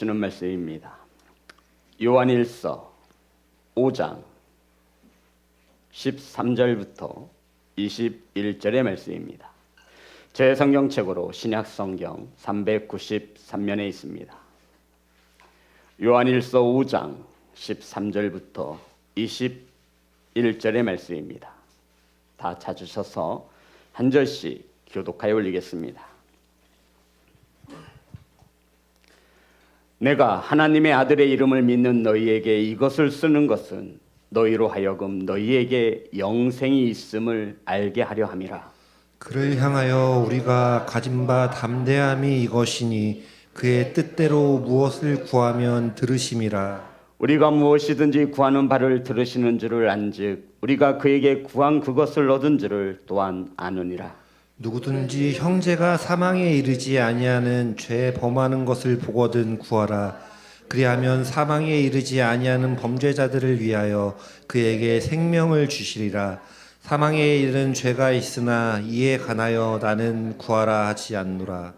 주는 말씀입니다. 요한일서 5장 13절부터 21절의 말씀입니다. 제 성경책으로 신약성경 393면에 있습니다. 요한일서 5장 13절부터 21절의 말씀입니다. 다 찾으셔서 한 절씩 교독하여 올리겠습니다. 내가 하나님의 아들의 이름을 믿는 너희에게 이것을 쓰는 것은 너희로 하여금 너희에게 영생이 있음을 알게 하려 함이라. 그를 향하여 우리가 가진 바 담대함이 이것이니 그의 뜻대로 무엇을 구하면 들으심이라. 우리가 무엇이든지 구하는 바를 들으시는 줄을 안즉 우리가 그에게 구한 그것을 얻은 줄을 또한 아느니라. 누구든지 형제가 사망에 이르지 아니하는 죄 범하는 것을 보거든 구하라. 그리하면 사망에 이르지 아니하는 범죄자들을 위하여 그에게 생명을 주시리라. 사망에 이르는 죄가 있으나 이에 관하여 나는 구하라 하지 않노라.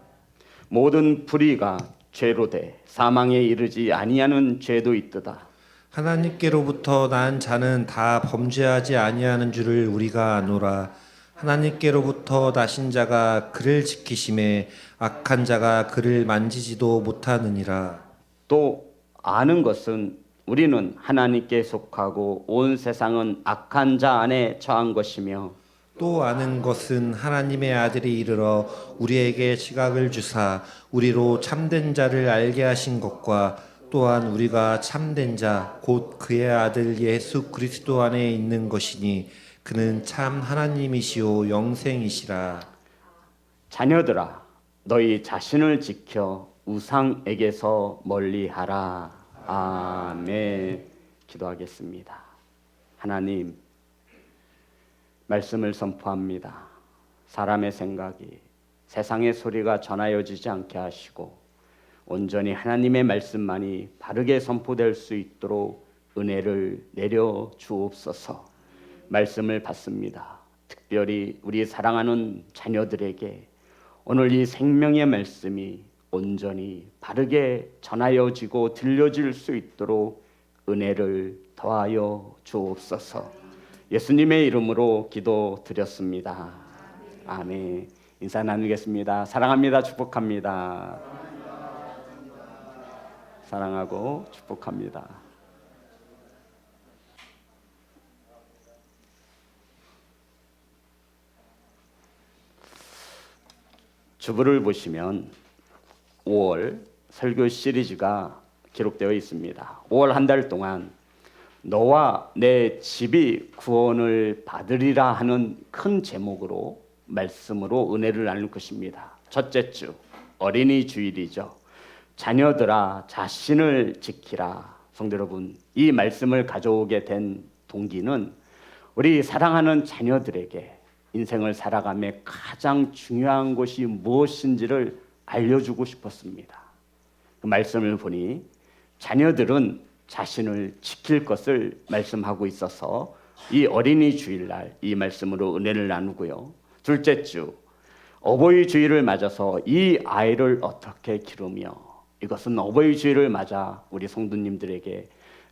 모든 불의가 죄로 돼 사망에 이르지 아니하는 죄도 있도다. 하나님께로부터 난 자는 다 범죄하지 아니하는 줄을 우리가 아노라. 하나님께로부터 나신 자가 그를 지키심에 악한 자가 그를 만지지도 못하느니라. 또 아는 것은 우리는 하나님께 속하고 온 세상은 악한 자 안에 처한 것이며 또 아는 것은 하나님의 아들이 이르러 우리에게 지각을 주사 우리로 참된 자를 알게 하신 것과 또한 우리가 참된 자 곧 그의 아들 예수 그리스도 안에 있는 것이니 그는 참 하나님이시오 영생이시라. 자녀들아 너희 자신을 지켜 우상에게서 멀리하라. 아멘. 기도하겠습니다. 하나님, 말씀을 선포합니다. 사람의 생각이 세상의 소리가 전하여지지 않게 하시고 온전히 하나님의 말씀만이 바르게 선포될 수 있도록 은혜를 내려 주옵소서. 말씀을 받습니다. 특별히 우리 사랑하는 자녀들에게 오늘 이 생명의 말씀이 온전히 바르게 전하여지고 들려질 수 있도록 은혜를 더하여 주옵소서. 예수님의 이름으로 기도드렸습니다. 아멘. 인사 나누겠습니다. 사랑합니다. 축복합니다. 사랑하고 축복합니다. 주부를 보시면 5월 설교 시리즈가 기록되어 있습니다. 5월 한 달 동안 너와 내 집이 구원을 받으리라 하는 큰 제목으로 말씀으로 은혜를 나눌 것입니다. 첫째 주 어린이 주일이죠. 자녀들아 자신을 지키라. 성도 여러분, 이 말씀을 가져오게 된 동기는 우리 사랑하는 자녀들에게 인생을 살아가며 가장 중요한 것이 무엇인지를 알려주고 싶었습니다. 그 말씀을 보니 자녀들은 자신을 지킬 것을 말씀하고 있어서 이 어린이 주일날 이 말씀으로 은혜를 나누고요. 둘째 주 어버이 주일을 맞아서 이 아이를 어떻게 기르며, 이것은 어버이 주일을 맞아 우리 성도님들에게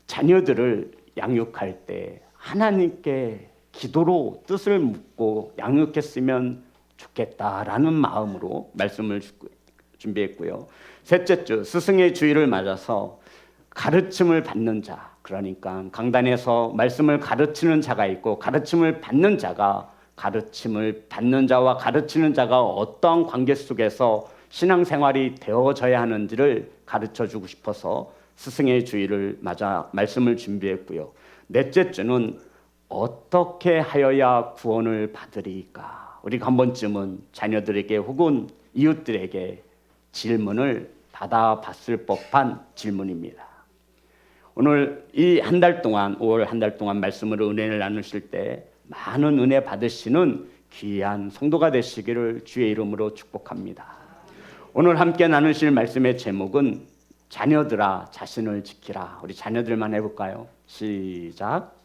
자녀들을 양육할 때 하나님께 기도로 뜻을 묻고 양육했으면 좋겠다라는 마음으로 말씀을 준비했고요. 셋째 주 스승의 주일을 맞아서 가르침을 받는 자, 그러니까 강단에서 말씀을 가르치는 자가 있고 가르침을 받는 자가, 가르침을 받는 자와 가르치는 자가 어떤 관계 속에서 신앙생활이 되어져야 하는지를 가르쳐주고 싶어서 스승의 주일을 맞아 말씀을 준비했고요. 넷째 주는 어떻게 하여야 구원을 받으리까? 우리가 한 번쯤은 자녀들에게 혹은 이웃들에게 질문을 받아봤을 법한 질문입니다. 오늘 이 한 달 동안 5월 한 달 동안 말씀으로 은혜를 나누실 때 많은 은혜 받으시는 귀한 성도가 되시기를 주의 이름으로 축복합니다. 오늘 함께 나누실 말씀의 제목은 자녀들아 자신을 지키라. 우리 자녀들만 해볼까요? 시작.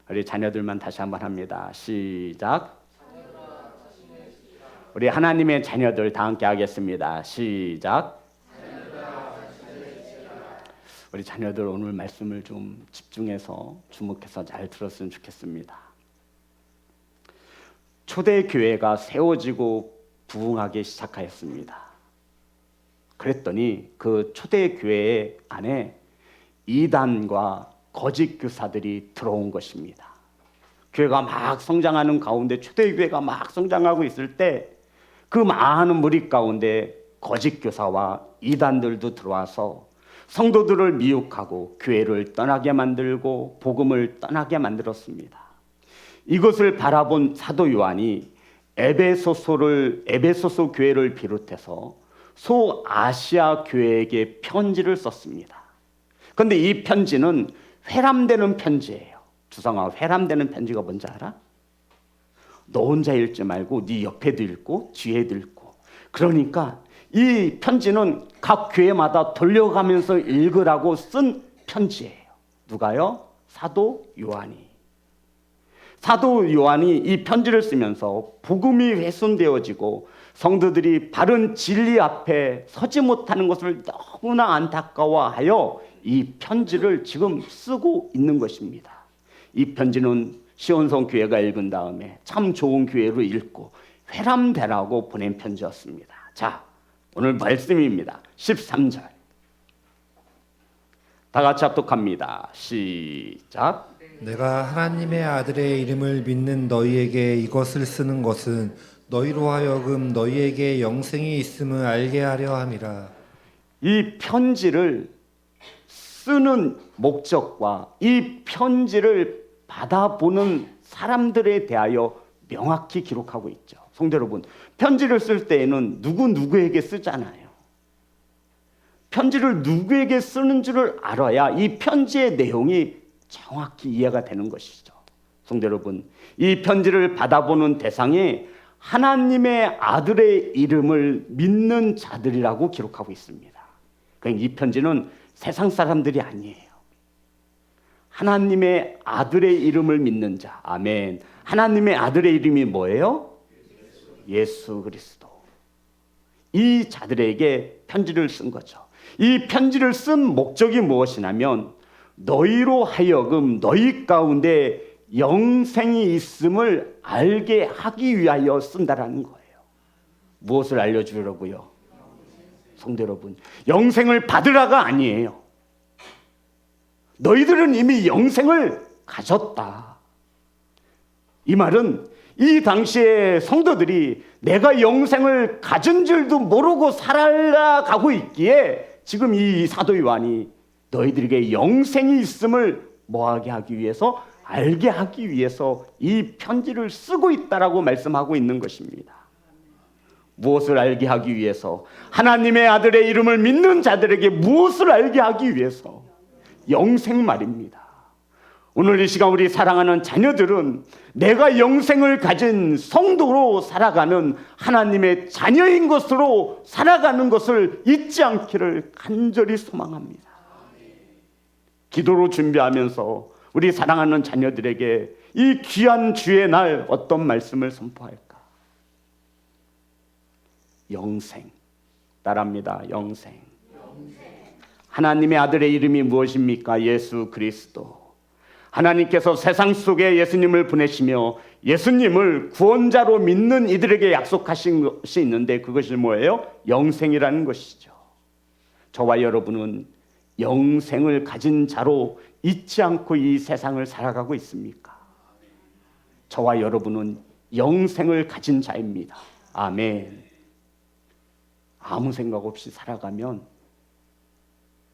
우리 자녀들만 다시 한번 합니다. 시작. 우리 하나님의 자녀들 다 함께 하겠습니다. 시작. 우리 자녀들 오늘 말씀을 좀 집중해서 주목해서 잘 들었으면 좋겠습니다. 초대교회가 세워지고 부흥하기 시작하였습니다. 그랬더니 그 초대교회 안에 이단과 거짓 교사들이 들어온 것입니다. 교회가 막 성장하는 가운데, 초대교회가 막 성장하고 있을 때 그 많은 무리 가운데 거짓 교사와 이단들도 들어와서 성도들을 미혹하고 교회를 떠나게 만들고 복음을 떠나게 만들었습니다. 이것을 바라본 사도 요한이 에베소서 교회를 비롯해서 소아시아 교회에게 편지를 썼습니다. 그런데 이 편지는 회람되는 편지예요. 주성아, 회람되는 편지가 뭔지 알아? 너 혼자 읽지 말고 네 옆에도 읽고 뒤에도 읽고. 그러니까 이 편지는 각 교회마다 돌려가면서 읽으라고 쓴 편지예요. 누가요? 사도 요한이. 사도 요한이 이 편지를 쓰면서 복음이 훼손되어지고 성도들이 바른 진리 앞에 서지 못하는 것을 너무나 안타까워하여 이 편지를 지금 쓰고 있는 것입니다. 이 편지는 시온성 교회가 읽은 다음에 참 좋은 교회로 읽고 회람되라고 보낸 편지였습니다. 자, 오늘 말씀입니다. 13절. 다 같이 합독합니다. 시작. 내가 하나님의 아들의 이름을 믿는 너희에게 이것을 쓰는 것은 너희로 하여금 너희에게 영생이 있음을 알게 하려 함이라. 이 편지를 쓰는 목적과 이 편지를 받아보는 사람들에 대하여 명확히 기록하고 있죠. 성도 여러분, 편지를 쓸 때에는 누구에게 쓰잖아요. 편지를 누구에게 쓰는 줄을 알아야 이 편지의 내용이 정확히 이해가 되는 것이죠. 성도 여러분, 이 편지를 받아보는 대상이 하나님의 아들의 이름을 믿는 자들이라고 기록하고 있습니다. 그러니까 이 편지는 세상 사람들이 아니에요. 하나님의 아들의 이름을 믿는 자. 아멘. 하나님의 아들의 이름이 뭐예요? 예수 그리스도. 이 자들에게 편지를 쓴 거죠. 이 편지를 쓴 목적이 무엇이냐면 너희로 하여금 너희 가운데 영생이 있음을 알게 하기 위하여 쓴다라는 거예요. 무엇을 알려주려고요? 성도 여러분, 영생을 받으라가 아니에요. 너희들은 이미 영생을 가졌다. 이 말은 이 당시에 성도들이 내가 영생을 가진 줄도 모르고 살아가고 있기에 지금 이 사도 요한이 너희들에게 영생이 있음을 뭐하게 하기 위해서, 알게 하기 위해서 이 편지를 쓰고 있다라고 말씀하고 있는 것입니다. 무엇을 알게 하기 위해서? 하나님의 아들의 이름을 믿는 자들에게 무엇을 알게 하기 위해서? 영생 말입니다. 오늘 이 시간 우리 사랑하는 자녀들은 내가 영생을 가진 성도로 살아가는 하나님의 자녀인 것으로 살아가는 것을 잊지 않기를 간절히 소망합니다. 기도로 준비하면서 우리 사랑하는 자녀들에게 이 귀한 주의 날 어떤 말씀을 선포할까? 영생. 따라합니다. 영생. 하나님의 아들의 이름이 무엇입니까? 예수 그리스도. 하나님께서 세상 속에 예수님을 보내시며 예수님을 구원자로 믿는 이들에게 약속하신 것이 있는데 그것이 뭐예요? 영생이라는 것이죠. 저와 여러분은 영생을 가진 자로 잊지 않고 이 세상을 살아가고 있습니까? 저와 여러분은 영생을 가진 자입니다. 아멘. 아무 생각 없이 살아가면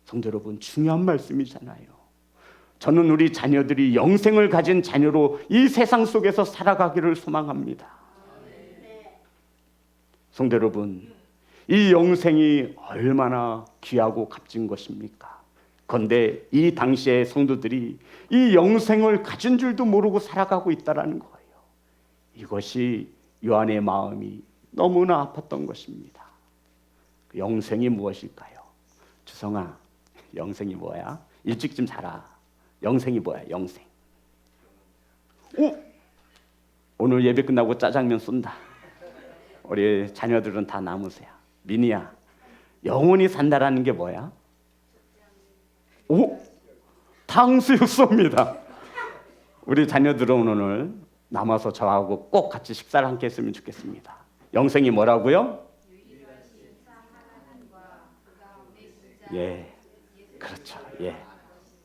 성도 여러분, 중요한 말씀이잖아요. 저는 우리 자녀들이 영생을 가진 자녀로 이 세상 속에서 살아가기를 소망합니다. 성도 여러분, 이 영생이 얼마나 귀하고 값진 것입니까? 그런데 이 당시의 성도들이 이 영생을 가진 줄도 모르고 살아가고 있다는 거예요. 이것이 요한의 마음이 너무나 아팠던 것입니다. 영생이 무엇일까요? 주성아, 영생이 뭐야? 일찍 좀 자라. 영생이 뭐야? 영생. 오늘 예배 끝나고 짜장면 쏜다. 우리 자녀들은 다 남으세요. 민희야, 영원히 산다라는 게 뭐야? 오, 탕수육 쏩니다. 우리 자녀들은 오늘 남아서 저하고 꼭 같이 식사를 함께 했으면 좋겠습니다. 영생이 뭐라고요? 예, 그렇죠.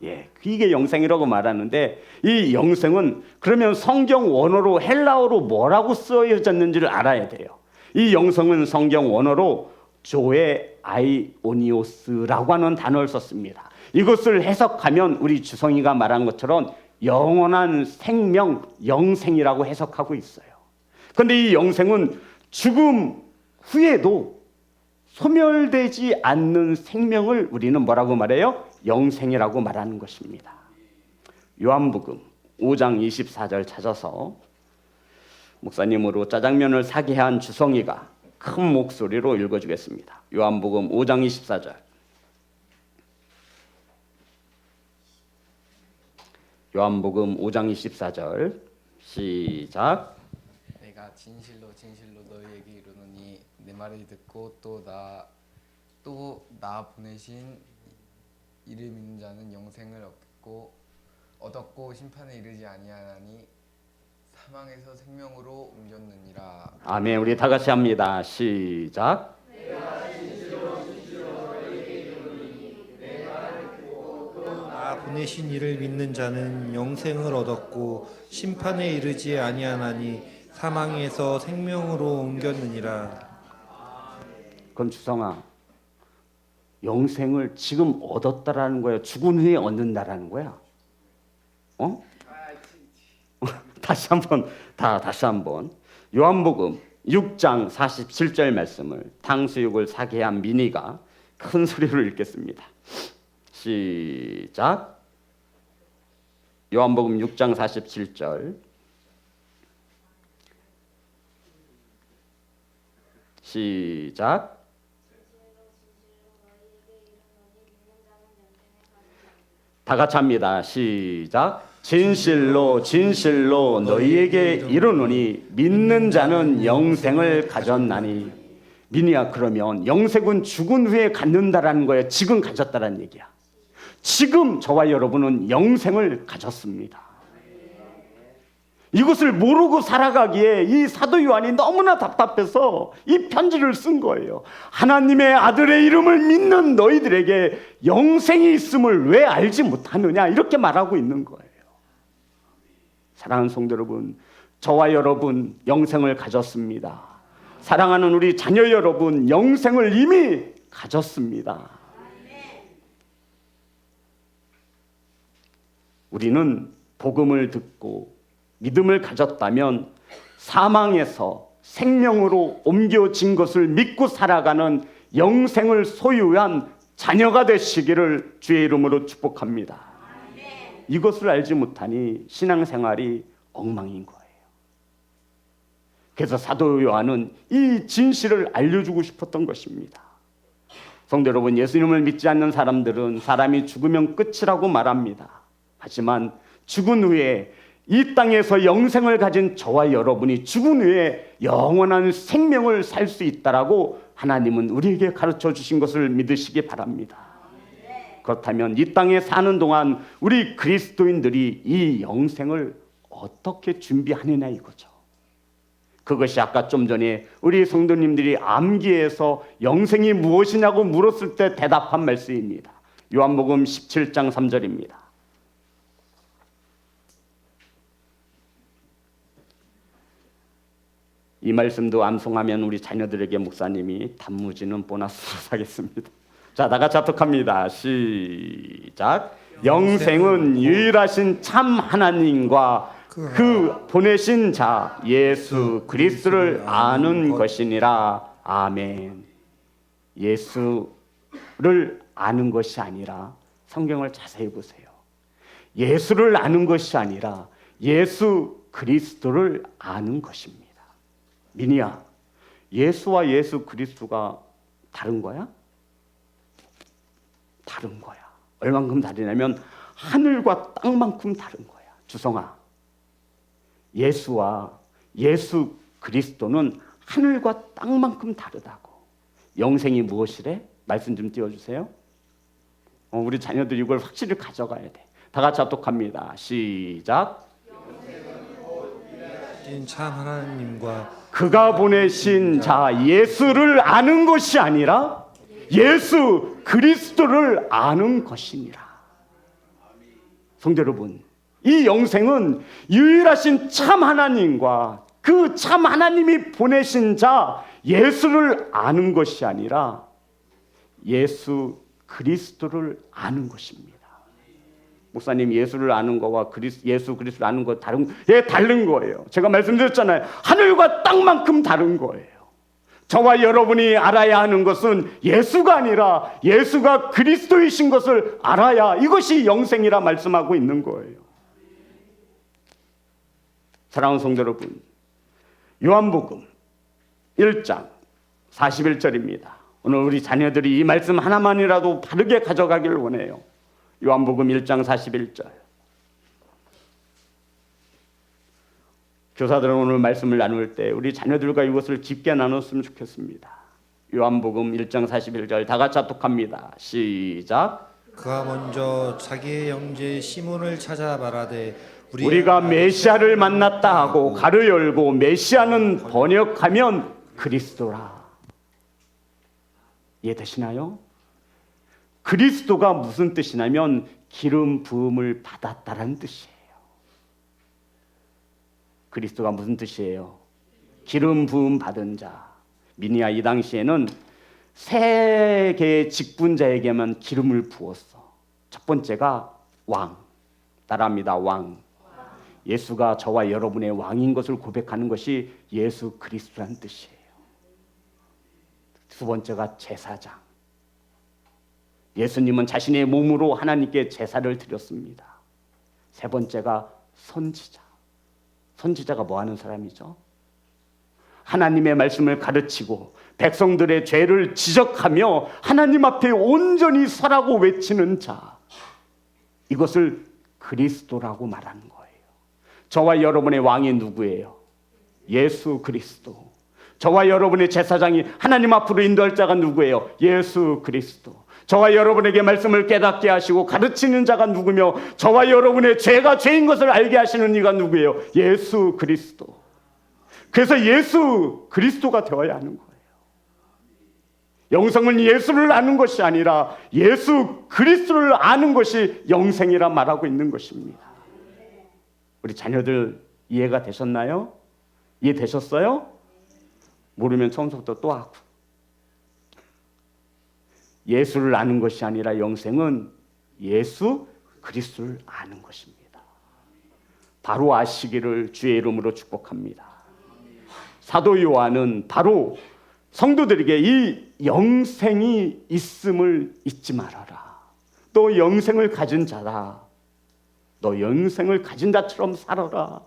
예, 이게 영생이라고 말하는데, 이 영생은 그러면 성경 원어로 헬라어로 뭐라고 쓰여졌는지를 알아야 돼요. 이 영생은 성경 원어로 조에 아이오니오스라고 하는 단어를 썼습니다. 이것을 해석하면 우리 주성이가 말한 것처럼 영원한 생명, 영생이라고 해석하고 있어요. 그런데 이 영생은 죽음 후에도 소멸되지 않는 생명을 우리는 뭐라고 말해요? 영생이라고 말하는 것입니다. 요한복음 5장 24절 찾아서 목사님으로 짜장면을 사게 한 주성이가 큰 목소리로 읽어주겠습니다. 요한복음 5장 24절. 요한복음 5장 24절 시작. 내가 진실로 진실로 너희에게 이르노니 내 말을 듣고 또 나 보내신 이를 믿는 자는 영생을 얻었고 심판에 이르지 아니하나니 사망에서 생명으로 옮겼느니라. 아멘. 우리 다 같이 합니다. 시작. 나 보내신 이를 믿는 자는 영생을 얻었고 심판에 이르지 아니하나니 사망에서 생명으로 옮겼느니라. 그럼 주성아, 영생을 지금 얻었다라는 거야? 죽은 후에 얻는다라는 거야? 다시 한번. 요한복음 6장 47절 말씀을 탕수육을 사게 한 민희가 큰 소리로 읽겠습니다. 시작. 요한복음 6장 47절 시작. 다 같이 합니다. 시작. 진실로 진실로 너희에게 이르노니 믿는 자는 영생을 가졌나니. 민희야, 그러면 영생은 죽은 후에 갖는다라는 거예요? 지금 가졌다라는 얘기야? 지금 저와 여러분은 영생을 가졌습니다. 이것을 모르고 살아가기에 이 사도 요한이 너무나 답답해서 이 편지를 쓴 거예요. 하나님의 아들의 이름을 믿는 너희들에게 영생이 있음을 왜 알지 못하느냐, 이렇게 말하고 있는 거예요. 사랑하는 성도 여러분, 저와 여러분 영생을 가졌습니다. 사랑하는 우리 자녀 여러분 영생을 이미 가졌습니다. 우리는 복음을 듣고 믿음을 가졌다면 사망에서 생명으로 옮겨진 것을 믿고 살아가는 영생을 소유한 자녀가 되시기를 주의 이름으로 축복합니다. 이것을 알지 못하니 신앙생활이 엉망인 거예요. 그래서 사도 요한은 이 진실을 알려주고 싶었던 것입니다. 성도 여러분, 예수님을 믿지 않는 사람들은 사람이 죽으면 끝이라고 말합니다. 하지만 죽은 후에 이 땅에서 영생을 가진 저와 여러분이 죽은 후에 영원한 생명을 살 수 있다라고 하나님은 우리에게 가르쳐 주신 것을 믿으시기 바랍니다. 그렇다면 이 땅에 사는 동안 우리 그리스도인들이 이 영생을 어떻게 준비하느냐 이거죠. 그것이 아까 좀 전에 우리 성도님들이 암기해서 영생이 무엇이냐고 물었을 때 대답한 말씀입니다. 요한복음 17장 3절입니다. 이 말씀도 암송하면 우리 자녀들에게 목사님이 단무지는 보너스로 사겠습니다. 자, 다 같이 합독합니다. 시작. 영생은 유일하신 참 하나님과 그 보내신 자 예수 그리스도를 아는 것이니라. 아멘. 예수를 아는 것이 아니라, 성경을 자세히 보세요. 예수를 아는 것이 아니라 예수 그리스도를 아는 것입니다. 민희야, 예수와 예수 그리스도가 다른 거야? 다른 거야. 얼만큼 다르냐면 하늘과 땅만큼 다른 거야. 주성아, 예수와 예수 그리스도는 하늘과 땅만큼 다르다고. 영생이 무엇이래? 말씀 좀 띄워주세요. 우리 자녀들이 이걸 확실히 가져가야 돼. 다 같이 합독합니다. 시작. 참 하나님과 그가 보내신 자 예수를 아는 것이 아니라 예수 그리스도를 아는 것이니라. 성도 여러분, 이 영생은 유일하신 참 하나님과 그 참 하나님이 보내신 자 예수를 아는 것이 아니라 예수 그리스도를 아는 것입니다. 목사님, 예수를 아는 거와 예수 그리스도를 아는 거 다른 거예요. 제가 말씀드렸잖아요. 하늘과 땅만큼 다른 거예요. 저와 여러분이 알아야 하는 것은 예수가 아니라 예수가 그리스도이신 것을 알아야 이것이 영생이라 말씀하고 있는 거예요. 사랑하는 성도 여러분, 요한복음 1장 41절입니다. 오늘 우리 자녀들이 이 말씀 하나만이라도 바르게 가져가기를 원해요. 요한복음 1장 41절. 교사들은 오늘 말씀을 나눌 때 우리 자녀들과 이것을 깊게 나눴으면 좋겠습니다. 요한복음 1장 41절 다 같이 합독합니다. 시작. 그가 먼저 자기의 형제 시몬을 찾아 말하되 우리가 메시아를 만났다 하고 가르 열고, 메시아는 번역하면 그리스도라. 이해되시나요? 그리스도가 무슨 뜻이냐면 기름 부음을 받았다라는 뜻이에요. 그리스도가 무슨 뜻이에요? 기름 부음 받은 자. 미니아 이 당시에는 세 개의 직분자에게만 기름을 부었어. 첫 번째가 왕. 따라합니다. 왕. 예수가 저와 여러분의 왕인 것을 고백하는 것이 예수 그리스도라는 뜻이에요. 두 번째가 제사장. 예수님은 자신의 몸으로 하나님께 제사를 드렸습니다. 세 번째가 선지자. 선지자가 뭐 하는 사람이죠? 하나님의 말씀을 가르치고 백성들의 죄를 지적하며 하나님 앞에 온전히 서라고 외치는 자. 이것을 그리스도라고 말하는 거예요. 저와 여러분의 왕이 누구예요? 예수 그리스도. 저와 여러분의 제사장이 하나님 앞으로 인도할 자가 누구예요? 예수 그리스도. 저와 여러분에게 말씀을 깨닫게 하시고 가르치는 자가 누구며 저와 여러분의 죄가 죄인 것을 알게 하시는 이가 누구예요? 예수 그리스도. 그래서 예수 그리스도가 되어야 하는 거예요. 영생은 예수를 아는 것이 아니라 예수 그리스도를 아는 것이 영생이라 말하고 있는 것입니다. 우리 자녀들 이해가 되셨나요? 이해되셨어요? 모르면 처음부터 또 하고. 예수를 아는 것이 아니라 영생은 예수 그리스도를 아는 것입니다. 바로 아시기를 주의 이름으로 축복합니다. 사도 요한은 바로 성도들에게 이 영생이 있음을 잊지 말아라. 또 영생을 가진 자라. 너 영생을 가진 자처럼 살아라.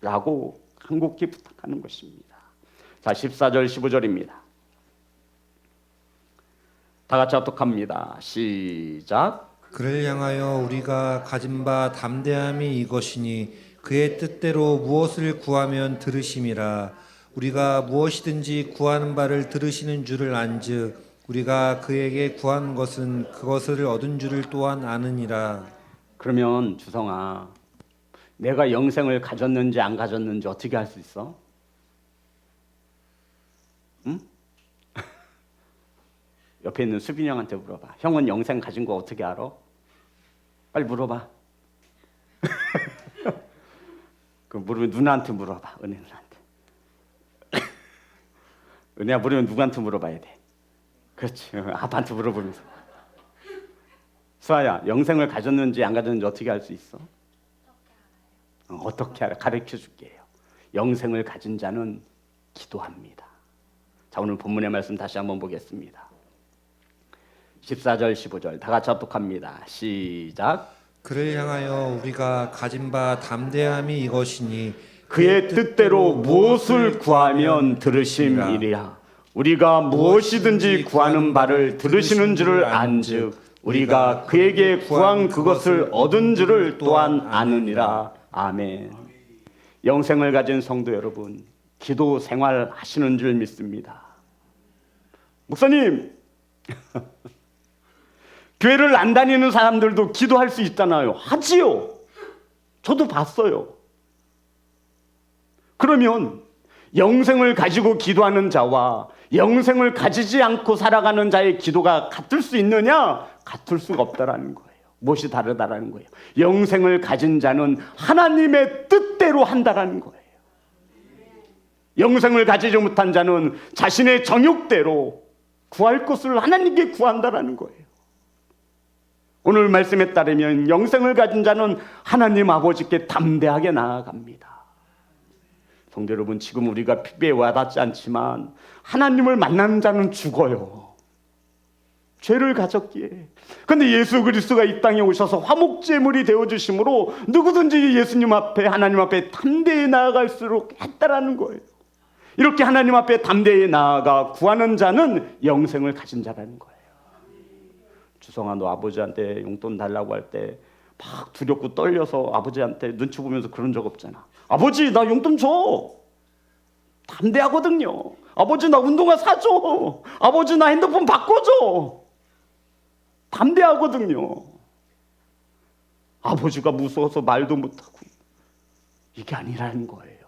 라고 간곡히 부탁하는 것입니다. 자, 14절 15절입니다. 다 같이 합독합니다. 시작. 그를 향하여 우리가 가진 바 담대함이 이것이니 그의 뜻대로 무엇을 구하면 들으심이라. 우리가 무엇이든지 구하는 바를 들으시는 줄을 안즉 우리가 그에게 구한 것은 그것을 얻은 줄을 또한 아느니라. 그러면 주성아, 내가 영생을 가졌는지 안 가졌는지 어떻게 알 수 있어? 응? 옆에 있는 수빈이 형한테 물어봐. 형은 영생 가진 거 어떻게 알아? 빨리 물어봐. 그 물으면 누나한테 물어봐. 은혜 누나한테. 은혜야, 물으면 누구한테 물어봐야 돼? 그렇지. 아빠한테 물어보면서. 수아야, 영생을 가졌는지 안 가졌는지 어떻게 알 수 있어? 어떻게 알아? 가르쳐 줄게요. 영생을 가진 자는 기도합니다. 자, 오늘 본문의 말씀 다시 한번 보겠습니다. 14절 15절 다 같이 합독합니다. 시작. 그를 향하여 우리가 가진 바 담대함이 이것이니 그의 뜻대로 무엇을 구하면 들으심이리라. 우리가 무엇이든지 구하는 바를 들으시는 줄을 안즉 우리가 그에게 구한 그것을 얻은 줄을 또한 아느니라. 아멘. 영생을 가진 성도 여러분, 기도 생활 하시는 줄 믿습니다. 목사님, 교회를 안 다니는 사람들도 기도할 수 있잖아요. 하지요. 저도 봤어요. 그러면 영생을 가지고 기도하는 자와 영생을 가지지 않고 살아가는 자의 기도가 같을 수 있느냐? 같을 수가 없다라는 거예요. 무엇이 다르다라는 거예요. 영생을 가진 자는 하나님의 뜻대로 한다라는 거예요. 영생을 가지지 못한 자는 자신의 정욕대로 구할 것을 하나님께 구한다라는 거예요. 오늘 말씀에 따르면 영생을 가진 자는 하나님 아버지께 담대하게 나아갑니다. 성도 여러분, 지금 우리가 피부에 와닿지 않지만 하나님을 만나는 자는 죽어요. 죄를 가졌기에. 그런데 예수 그리스도가 이 땅에 오셔서 화목제물이 되어주심으로 누구든지 예수님 앞에, 하나님 앞에 담대히 나아갈수록 했다라는 거예요. 이렇게 하나님 앞에 담대히 나아가 구하는 자는 영생을 가진 자라는 거예요. 주성아, 너 아버지한테 용돈 달라고 할 때 막 두렵고 떨려서 아버지한테 눈치 보면서 그런 적 없잖아. 아버지, 나 용돈 줘. 담대하거든요. 아버지, 나 운동화 사줘. 아버지, 나 핸드폰 바꿔줘. 담대하거든요. 아버지가 무서워서 말도 못하고. 이게 아니라는 거예요.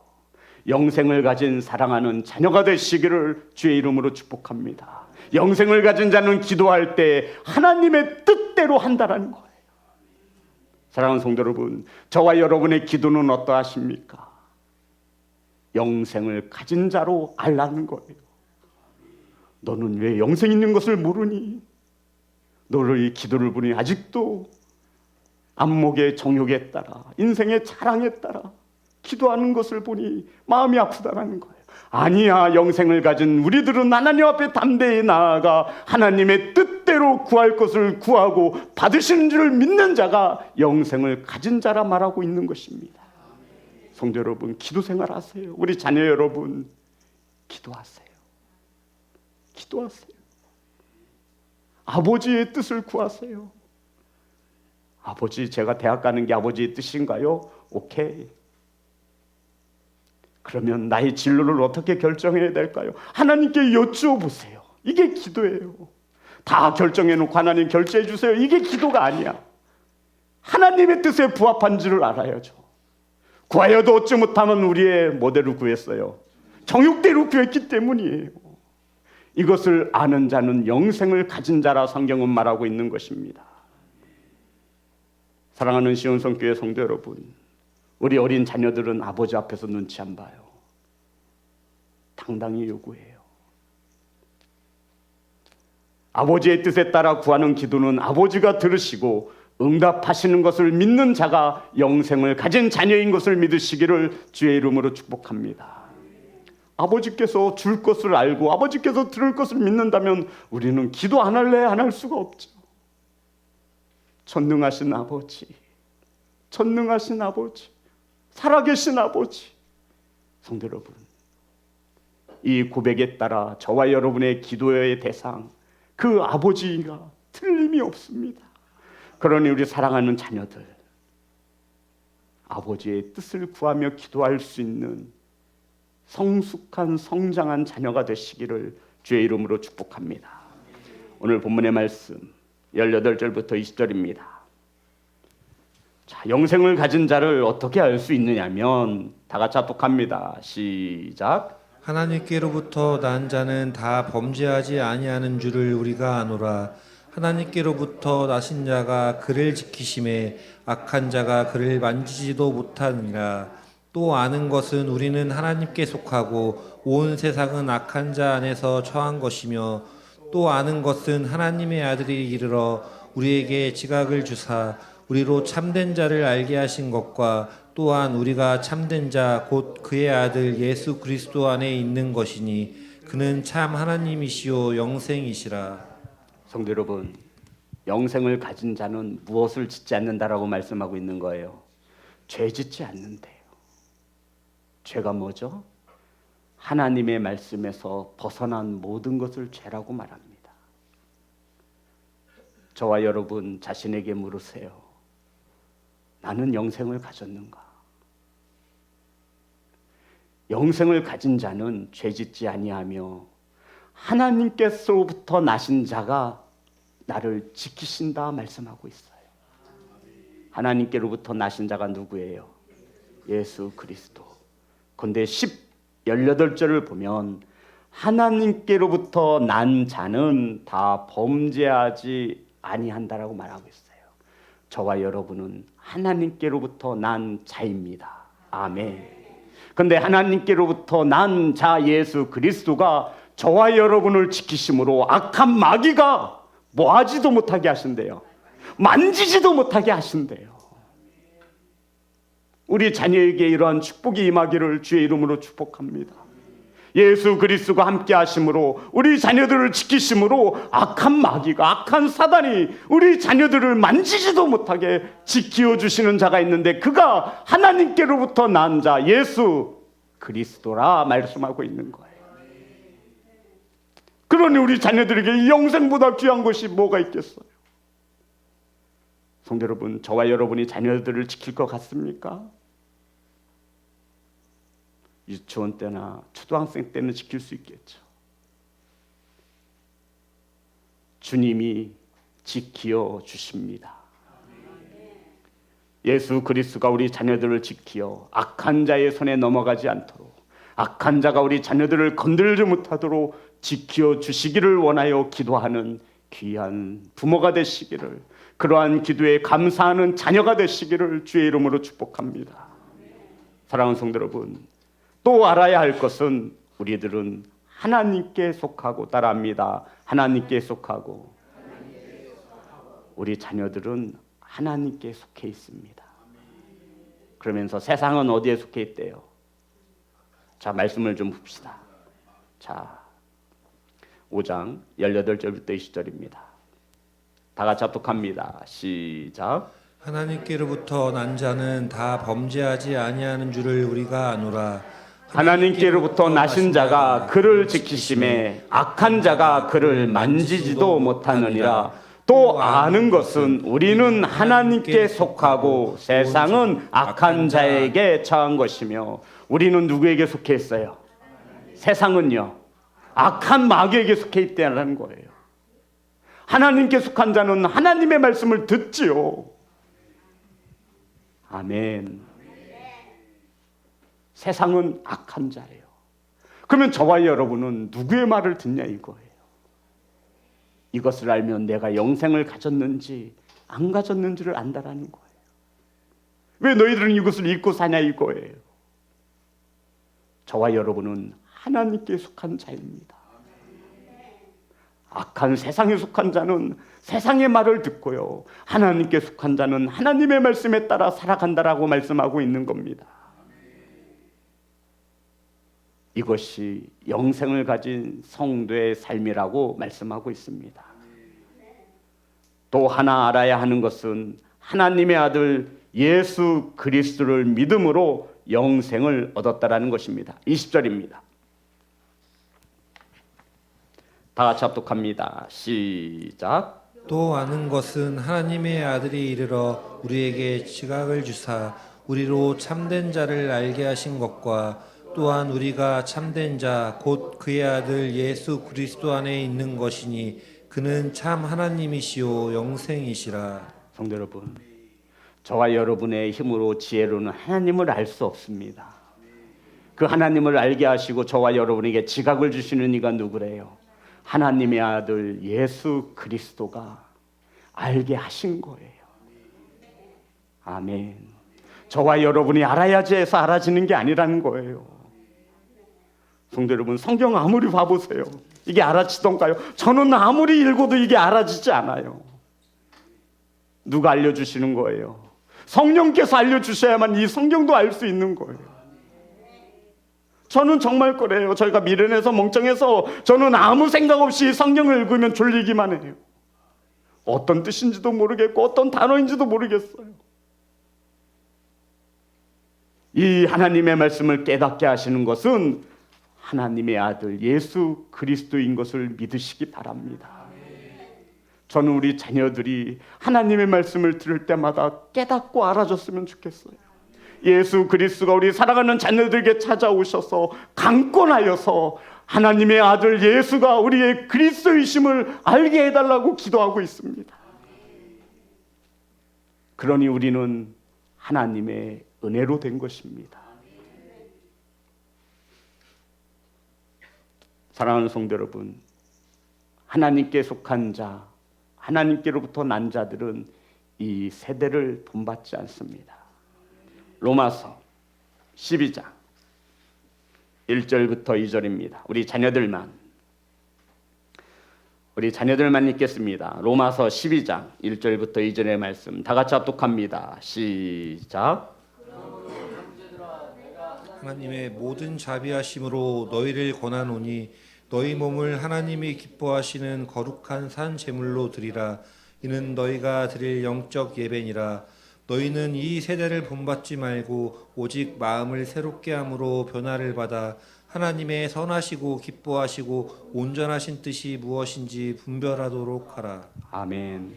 영생을 가진 사랑하는 자녀가 되시기를 주의 이름으로 축복합니다. 영생을 가진 자는 기도할 때 하나님의 뜻대로 한다라는 거예요. 사랑하는 성도 여러분, 저와 여러분의 기도는 어떠하십니까? 영생을 가진 자로 알라는 거예요. 너는 왜 영생 있는 것을 모르니? 너를 이 기도를 보니 아직도 안목의 정욕에 따라, 인생의 자랑에 따라 기도하는 것을 보니 마음이 아프다라는 거예요. 아니야, 영생을 가진 우리들은 하나님 앞에 담대히 나아가 하나님의 뜻대로 구할 것을 구하고 받으시는 줄을 믿는 자가 영생을 가진 자라 말하고 있는 것입니다. 성도 여러분, 기도 생활하세요. 우리 자녀 여러분, 기도하세요. 기도하세요. 아버지의 뜻을 구하세요. 아버지, 제가 대학 가는 게 아버지의 뜻인가요? 오케이. 그러면 나의 진로를 어떻게 결정해야 될까요? 하나님께 여쭈어 보세요. 이게 기도예요. 다 결정해놓고 하나님 결제해 주세요. 이게 기도가 아니야. 하나님의 뜻에 부합한지를 알아야죠. 구하여도 얻지 못하면 우리의 뭐대로 구했어요? 정욕대로 구했기 때문이에요. 이것을 아는 자는 영생을 가진 자라 성경은 말하고 있는 것입니다. 사랑하는 시온성교회 성도 여러분, 우리 어린 자녀들은 아버지 앞에서 눈치 안 봐요. 당당히 요구해요. 아버지의 뜻에 따라 구하는 기도는 아버지가 들으시고 응답하시는 것을 믿는 자가 영생을 가진 자녀인 것을 믿으시기를 주의 이름으로 축복합니다. 아버지께서 줄 것을 알고 아버지께서 들을 것을 믿는다면 우리는 기도 안 할래? 안 할 수가 없죠. 전능하신 아버지, 전능하신 아버지, 살아계신 아버지. 성도 여러분, 이 고백에 따라 저와 여러분의 기도의 대상, 그 아버지가 틀림이 없습니다. 그러니 우리 사랑하는 자녀들, 아버지의 뜻을 구하며 기도할 수 있는 성숙한 성장한 자녀가 되시기를 주의 이름으로 축복합니다. 오늘 본문의 말씀 18절부터 20절입니다. 자, 영생을 가진 자를 어떻게 알 수 있느냐면 다 같이 합독합니다. 시작. 하나님께로부터 난 자는 다 범죄하지 아니하는 줄을 우리가 아노라. 하나님께로부터 나신 자가 그를 지키심에 악한 자가 그를 만지지도 못하느니라. 또 아는 것은 우리는 하나님께 속하고 온 세상은 악한 자 안에서 처한 것이며, 또 아는 것은 하나님의 아들이 이르러 우리에게 지각을 주사 우리로 참된 자를 알게 하신 것과, 또한 우리가 참된 자 곧 그의 아들 예수 그리스도 안에 있는 것이니 그는 참 하나님이시요 영생이시라. 성도 여러분, 영생을 가진 자는 무엇을 짓지 않는다라고 말씀하고 있는 거예요? 죄 짓지 않는데요. 죄가 뭐죠? 하나님의 말씀에서 벗어난 모든 것을 죄라고 말합니다. 저와 여러분 자신에게 물으세요. 나는 영생을 가졌는가? 영생을 가진 자는 죄짓지 아니하며 하나님께서부터 나신 자가 나를 지키신다 말씀하고 있어요. 하나님께로부터 나신 자가 누구예요? 예수 그리스도. 그런데 18절을 보면 하나님께로부터 난 자는 다 범죄하지 아니한다라고 말하고 있어요. 저와 여러분은 하나님께로부터 난 자입니다. 아멘. 그런데 하나님께로부터 난 자 예수 그리스도가 저와 여러분을 지키심으로 악한 마귀가 뭐하지도 못하게 하신대요. 만지지도 못하게 하신대요. 우리 자녀에게 이러한 축복이 임하기를 주의 이름으로 축복합니다. 예수 그리스도가 함께 하심으로 우리 자녀들을 지키심으로 악한 마귀가 악한 사단이 우리 자녀들을 만지지도 못하게 지키어 주시는 자가 있는데 그가 하나님께로부터 난 자 예수 그리스도라 말씀하고 있는 거예요. 그러니 우리 자녀들에게 이 영생보다 귀한 것이 뭐가 있겠어요? 성도 여러분, 저와 여러분이 자녀들을 지킬 것 같습니까? 유치원 때나 초등학생 때는 지킬 수 있겠죠. 주님이 지키어 주십니다. 예수 그리스도가 우리 자녀들을 지키어 악한 자의 손에 넘어가지 않도록, 악한 자가 우리 자녀들을 건들지 못하도록 지키어 주시기를 원하여 기도하는 귀한 부모가 되시기를, 그러한 기도에 감사하는 자녀가 되시기를 주의 이름으로 축복합니다. 사랑하는 성도 여러분, 또 알아야 할 것은 우리들은 하나님께 속하고, 따라합니다. 하나님께 속하고 우리 자녀들은 하나님께 속해 있습니다. 그러면서 세상은 어디에 속해 있대요? 자, 말씀을 좀 봅시다. 자, 5장 18절부터 20절입니다. 다 같이 합독합니다. 시작. 하나님께로부터 난 자는 다 범죄하지 아니하는 줄을 우리가 아노라. 하나님께로부터 나신 자가 그를 지키심에 악한 자가 그를 만지지도 못하느니라. 또 아는 것은 우리는 하나님께 속하고 세상은 악한 자에게 처한 것이며. 우리는 누구에게 속해 있어요? 세상은요, 악한 마귀에게 속해 있다는 거예요. 하나님께 속한 자는 하나님의 말씀을 듣지요. 아멘. 세상은 악한 자예요. 그러면 저와 여러분은 누구의 말을 듣냐 이거예요. 이것을 알면 내가 영생을 가졌는지 안 가졌는지를 안다라는 거예요. 왜 너희들은 이것을 잊고 사냐 이거예요. 저와 여러분은 하나님께 속한 자입니다. 악한 세상에 속한 자는 세상의 말을 듣고요, 하나님께 속한 자는 하나님의 말씀에 따라 살아간다라고 말씀하고 있는 겁니다. 이것이 영생을 가진 성도의 삶이라고 말씀하고 있습니다. 또 하나 알아야 하는 것은 하나님의 아들 예수 그리스도를 믿음으로 영생을 얻었다라는 것입니다. 20절입니다. 다 같이 합독합니다. 시작. 또 아는 것은 하나님의 아들이 이르러 우리에게 지각을 주사 우리로 참된 자를 알게 하신 것과 또한 우리가 참된 자 곧 그의 아들 예수 그리스도 안에 있는 것이니 그는 참 하나님이시요 영생이시라. 성도 여러분, 저와 여러분의 힘으로 지혜로는 하나님을 알 수 없습니다. 그 하나님을 알게 하시고 저와 여러분에게 지각을 주시는 이가 누구래요? 하나님의 아들 예수 그리스도가 알게 하신 거예요. 아멘. 저와 여러분이 알아야지 해서 알아지는 게 아니라는 거예요. 성도 여러분, 성경 아무리 봐보세요. 이게 알아지던가요? 저는 아무리 읽어도 이게 알아지지 않아요. 누가 알려주시는 거예요? 성령께서 알려주셔야만 이 성경도 알 수 있는 거예요. 저는 정말 그래요. 저희가 미련해서 멍청해서 저는 아무 생각 없이 성경을 읽으면 졸리기만 해요. 어떤 뜻인지도 모르겠고 어떤 단어인지도 모르겠어요. 이 하나님의 말씀을 깨닫게 하시는 것은 하나님의 아들 예수 그리스도인 것을 믿으시기 바랍니다. 저는 우리 자녀들이 하나님의 말씀을 들을 때마다 깨닫고 알아줬으면 좋겠어요. 예수 그리스도가 우리 사랑하는 자녀들에게 찾아오셔서 강권하여서 하나님의 아들 예수가 우리의 그리스도이심을 알게 해달라고 기도하고 있습니다. 그러니 우리는 하나님의 은혜로 된 것입니다. 사랑하는 성도 여러분, 하나님께 속한 자, 하나님께로부터 난 자들은 이 세대를 본받지 않습니다. 로마서 12장 1절부터 2절입니다. 우리 자녀들만 읽겠습니다. 로마서 12장 1절부터 2절의 말씀 다 같이 합독합니다. 시작. 하나님의 모든 자비하심으로 너희를 권하노니 너희 몸을 하나님이 기뻐하시는 거룩한 산 제물로 드리라. 이는 너희가 드릴 영적 예배니라. 너희는 이 세대를 본받지 말고 오직 마음을 새롭게 함으로 변화를 받아 하나님의 선하시고 기뻐하시고 온전하신 뜻이 무엇인지 분별하도록 하라. 아멘.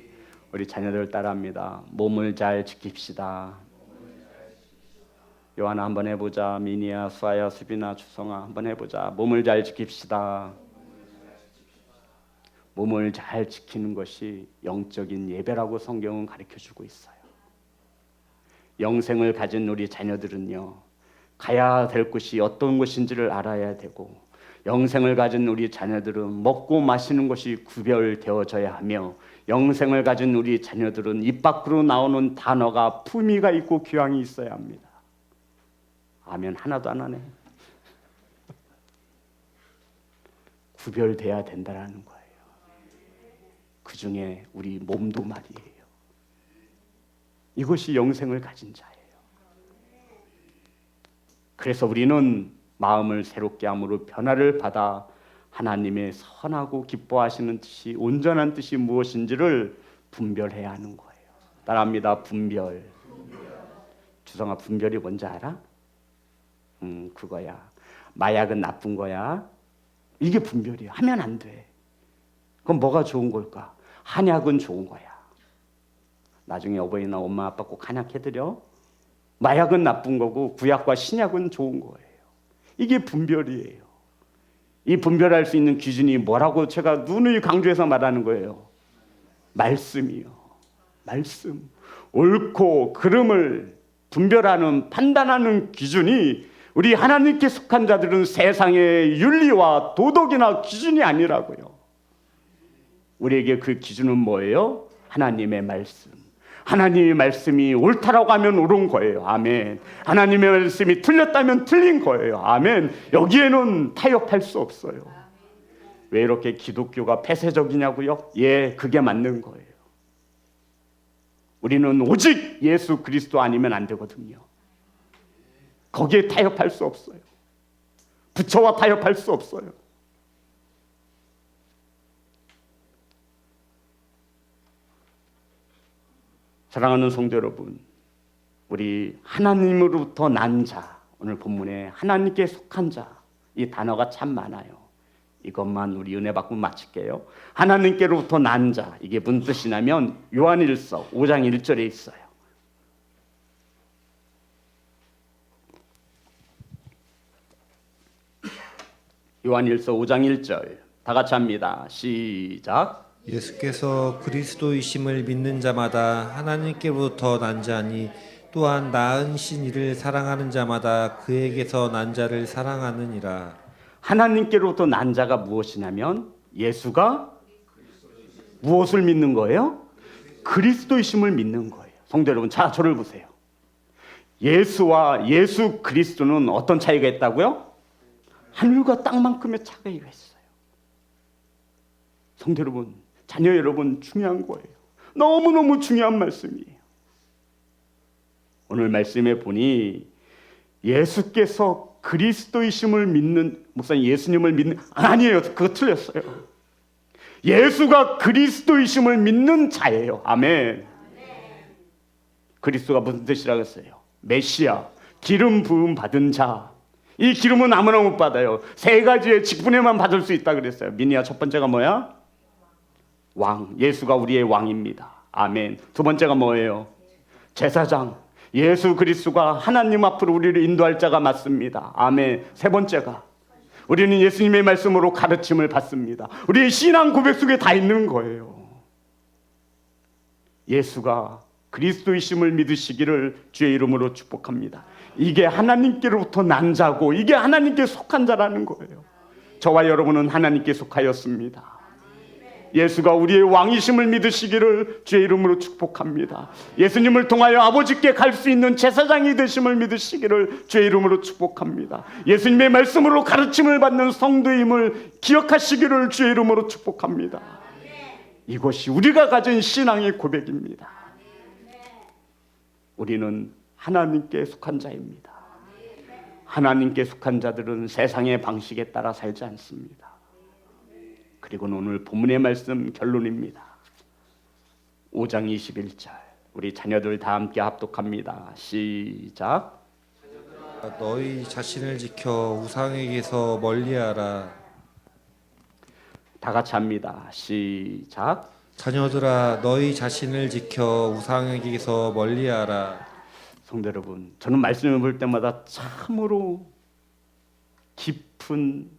우리 자녀들 따라합니다. 몸을 잘 지킵시다. 요한아 한번 해보자. 미니야, 수아야, 수빈아, 주성아 한번 해보자. 몸을 잘 지킵시다. 몸을 잘 지키는 것이 영적인 예배라고 성경은 가르쳐주고 있어요. 영생을 가진 우리 자녀들은요, 가야 될 곳이 어떤 곳인지를 알아야 되고, 영생을 가진 우리 자녀들은 먹고 마시는 것이 구별되어져야 하며, 영생을 가진 우리 자녀들은 입 밖으로 나오는 단어가 품위가 있고 교양이 있어야 합니다. 아멘. 하나도 안 하네. 구별돼야 된다라는 거예요. 그 중에 우리 몸도 말이에요. 이것이 영생을 가진 자예요. 그래서 우리는 마음을 새롭게 함으로 변화를 받아 하나님의 선하고 기뻐하시는 뜻이, 온전한 뜻이 무엇인지를 분별해야 하는 거예요. 따라합니다. 분별. 주성아, 분별이 뭔지 알아? 그거야. 마약은 나쁜 거야. 이게 분별이야. 하면 안 돼. 그럼 뭐가 좋은 걸까? 한약은 좋은 거야. 나중에 어버이날 엄마 아빠 꼭 한약 해드려. 마약은 나쁜 거고 구약과 신약은 좋은 거예요. 이게 분별이에요. 이 분별할 수 있는 기준이 뭐라고 제가 누누이 강조해서 말하는 거예요. 말씀이요. 말씀. 옳고 그름을 분별하는, 판단하는 기준이 우리 하나님께 속한 자들은 세상의 윤리와 도덕이나 기준이 아니라고요. 우리에게 그 기준은 뭐예요? 하나님의 말씀. 하나님의 말씀이 옳다라고 하면 옳은 거예요. 아멘. 하나님의 말씀이 틀렸다면 틀린 거예요. 아멘. 여기에는 타협할 수 없어요. 왜 이렇게 기독교가 폐쇄적이냐고요? 예, 그게 맞는 거예요. 우리는 오직 예수 그리스도 아니면 안 되거든요. 거기에 타협할 수 없어요. 부처와 타협할 수 없어요. 사랑하는 성도 여러분, 우리 하나님으로부터 난 자, 오늘 본문에 하나님께 속한 자, 이 단어가 참 많아요. 이것만 우리 은혜 받고 마칠게요. 하나님께로부터 난 자, 이게 무슨 뜻이냐면 요한일서 5장 1절에 있어요. 요한일서 5장 1절 다 같이 합니다. 시작. 예수께서 그리스도이심을 믿는 자마다 하나님께로부터 난 자니 또한 낳으신 이를 사랑하는 자마다 그에게서 난 자를 사랑하느니라. 하나님께로부터 난 자가 무엇이냐면 예수가 무엇을 믿는 거예요? 그리스도이심을 믿는 거예요. 성도 여러분, 자, 저를 보세요. 예수와 예수 그리스도는 어떤 차이가 있다고요? 하늘과 땅만큼의 차이가 있어요. 성도 여러분, 자녀 여러분, 중요한 거예요. 너무너무 중요한 말씀이에요. 오늘 말씀에 보니 예수께서 그리스도이심을 믿는, 목사님 예수님을 믿는, 아니에요. 그거 틀렸어요. 예수가 그리스도이심을 믿는 자예요. 아멘. 그리스도가 무슨 뜻이라고 했어요? 메시아, 기름 부음 받은 자. 이 기름은 아무나 못 받아요. 세 가지의 직분에만 받을 수 있다 그랬어요. 미니아, 첫 번째가 뭐야? 왕. 예수가 우리의 왕입니다. 아멘. 두 번째가 뭐예요? 제사장. 예수 그리스도가 하나님 앞으로 우리를 인도할 자가 맞습니다. 아멘. 세 번째가 우리는 예수님의 말씀으로 가르침을 받습니다. 우리의 신앙 고백 속에 다 있는 거예요. 예수가 그리스도이심을 믿으시기를 주의 이름으로 축복합니다. 이게 하나님께로부터 난 자고 이게 하나님께 속한 자라는 거예요. 저와 여러분은 하나님께 속하였습니다. 예수가 우리의 왕이심을 믿으시기를 주의 이름으로 축복합니다. 예수님을 통하여 아버지께 갈 수 있는 제사장이 되심을 믿으시기를 주의 이름으로 축복합니다. 예수님의 말씀으로 가르침을 받는 성도임을 기억하시기를 주의 이름으로 축복합니다. 이것이 우리가 가진 신앙의 고백입니다. 우리는 하나님께 속한 자입니다. 하나님께 속한 자들은 세상의 방식에 따라 살지 않습니다. 그리고는 오늘 본문의 말씀 결론입니다. 5장 21절 우리 자녀들 다 함께 합독합니다. 시작. 너희 자신을 지켜 우상에게서 멀리하라. 다 같이 합니다. 시작. 자녀들아 너희 자신을 지켜 우상에게서 멀리하라. 성도 여러분, 저는 말씀을 볼 때마다 참으로 깊고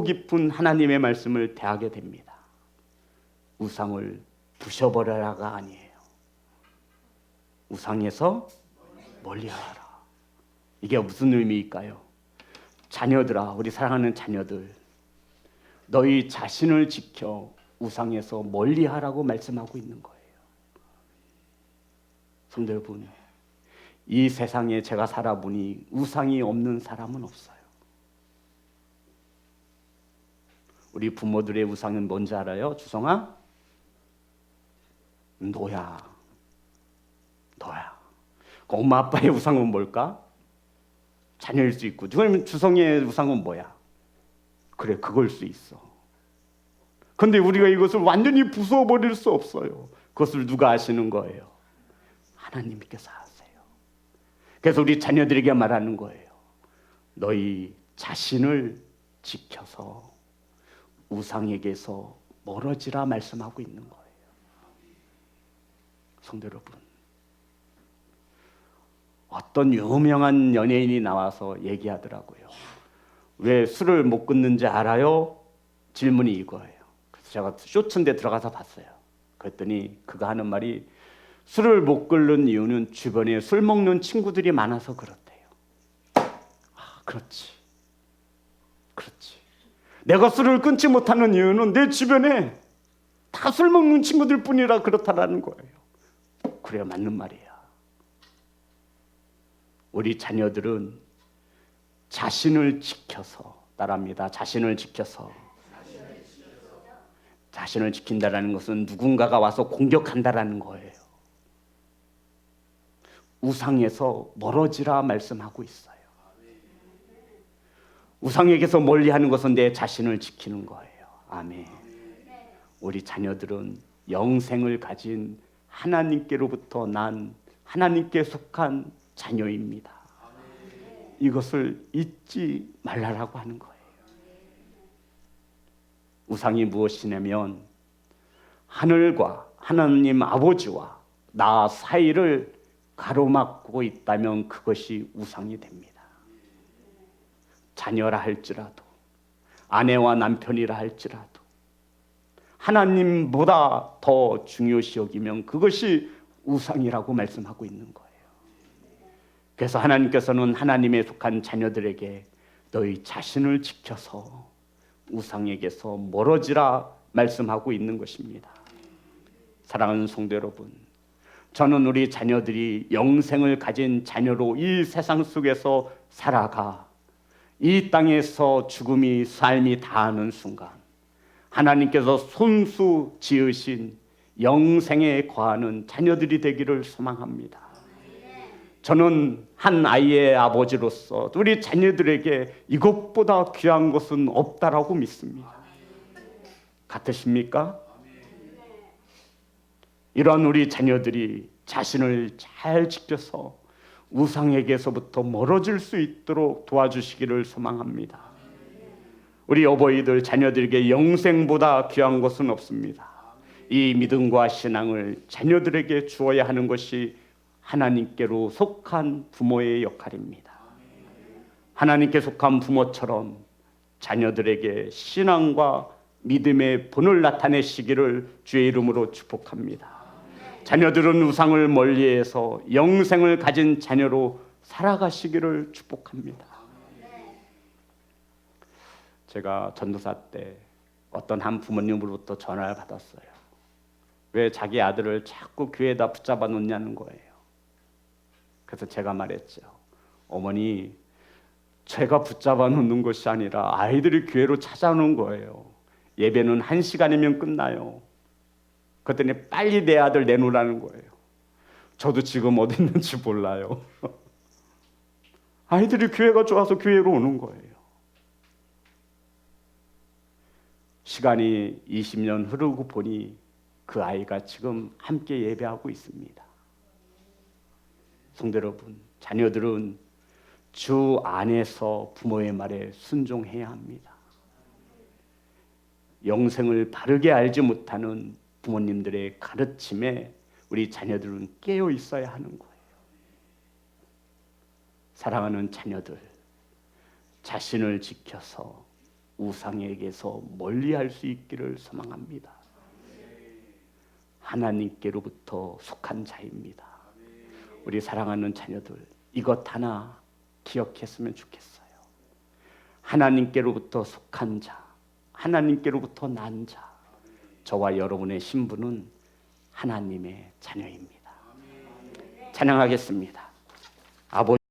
깊은 하나님의 말씀을 대하게 됩니다. 우상을 부셔버려라가 아니에요. 우상에서 멀리하라. 이게 무슨 의미일까요? 자녀들아, 우리 사랑하는 자녀들, 너희 자신을 지켜 우상에서 멀리하라고 말씀하고 있는 거예요. 성도 여러분, 이 세상에 제가 살아보니 우상이 없는 사람은 없어요. 우리 부모들의 우상은 뭔지 알아요? 주성아? 너야. 그 엄마 아빠의 우상은 뭘까? 자녀일 수 있고. 그러면 주성이의 우상은 뭐야? 그래, 그걸 수 있어. 그런데 우리가 이것을 완전히 부숴버릴 수 없어요. 그것을 누가 아시는 거예요? 하나님께서 아세요. 그래서 우리 자녀들에게 말하는 거예요. 너희 자신을 지켜서 우상에게서 멀어지라 말씀하고 있는 거예요. 성도 여러분, 어떤 유명한 연예인이 나와서 얘기하더라고요. 왜 술을 못 끊는지 알아요? 질문이 이거예요. 그래서 제가 쇼츠인데 들어가서 봤어요. 그랬더니 그가 하는 말이 술을 못 끊는 이유는 주변에 술 먹는 친구들이 많아서 그렇대요. 그렇지. 내가 술을 끊지 못하는 이유는 내 주변에 다 술 먹는 친구들 뿐이라 그렇다라는 거예요. 그래, 맞는 말이야. 우리 자녀들은 자신을 지켜서, 따라합니다. 자신을 지켜서. 자신을 지킨다라는 것은 누군가가 와서 공격한다라는 거예요. 우상에서 멀어지라 말씀하고 있어요. 우상에게서 멀리하는 것은 내 자신을 지키는 거예요. 아멘. 우리 자녀들은 영생을 가진 하나님께로부터 난 하나님께 속한 자녀입니다. 이것을 잊지 말라라고 하는 거예요. 우상이 무엇이냐면 하늘과 하나님 아버지와 나 사이를 가로막고 있다면 그것이 우상이 됩니다. 자녀라 할지라도, 아내와 남편이라 할지라도 하나님보다 더 중요시 여기면 그것이 우상이라고 말씀하고 있는 거예요. 그래서 하나님께서는 하나님에 속한 자녀들에게 너희 자신을 지켜서 우상에게서 멀어지라 말씀하고 있는 것입니다. 사랑하는 성도 여러분, 저는 우리 자녀들이 영생을 가진 자녀로 이 세상 속에서 살아가 이 땅에서 죽음이 삶이 다하는 순간 하나님께서 손수 지으신 영생에 거하는 자녀들이 되기를 소망합니다. 저는 한 아이의 아버지로서 우리 자녀들에게 이것보다 귀한 것은 없다라고 믿습니다. 같으십니까? 이러한 우리 자녀들이 자신을 잘 지켜서 우상에게서부터 멀어질 수 있도록 도와주시기를 소망합니다. 우리 어버이들 자녀들에게 영생보다 귀한 것은 없습니다. 이 믿음과 신앙을 자녀들에게 주어야 하는 것이 하나님께로 속한 부모의 역할입니다. 하나님께 속한 부모처럼 자녀들에게 신앙과 믿음의 본을 나타내시기를 주의 이름으로 축복합니다. 자녀들은 우상을 멀리해서 영생을 가진 자녀로 살아가시기를 축복합니다. 제가 전도사 때 어떤 한 부모님으로부터 전화를 받았어요. 왜 자기 아들을 자꾸 교회에다 붙잡아 놓냐는 거예요. 그래서 제가 말했죠. 어머니, 제가 붙잡아 놓는 것이 아니라 아이들이 교회로 찾아오는 거예요. 예배는 1시간이면 끝나요. 그랬더니 빨리 내 아들 내놓으라는 거예요. 저도 지금 어디 있는지 몰라요. 아이들이 교회가 좋아서 교회로 오는 거예요. 시간이 20년 흐르고 보니 그 아이가 지금 함께 예배하고 있습니다. 성도 여러분, 자녀들은 주 안에서 부모의 말에 순종해야 합니다. 영생을 바르게 알지 못하는 부모님들의 가르침에 우리 자녀들은 깨어 있어야 하는 거예요. 사랑하는 자녀들, 자신을 지켜서 우상에게서 멀리할 수 있기를 소망합니다. 하나님께로부터 속한 자입니다. 우리 사랑하는 자녀들, 이것 하나 기억했으면 좋겠어요. 하나님께로부터 속한 자, 하나님께로부터 난 자, 저와 여러분의 신분은 하나님의 자녀입니다. 찬양하겠습니다. 아버지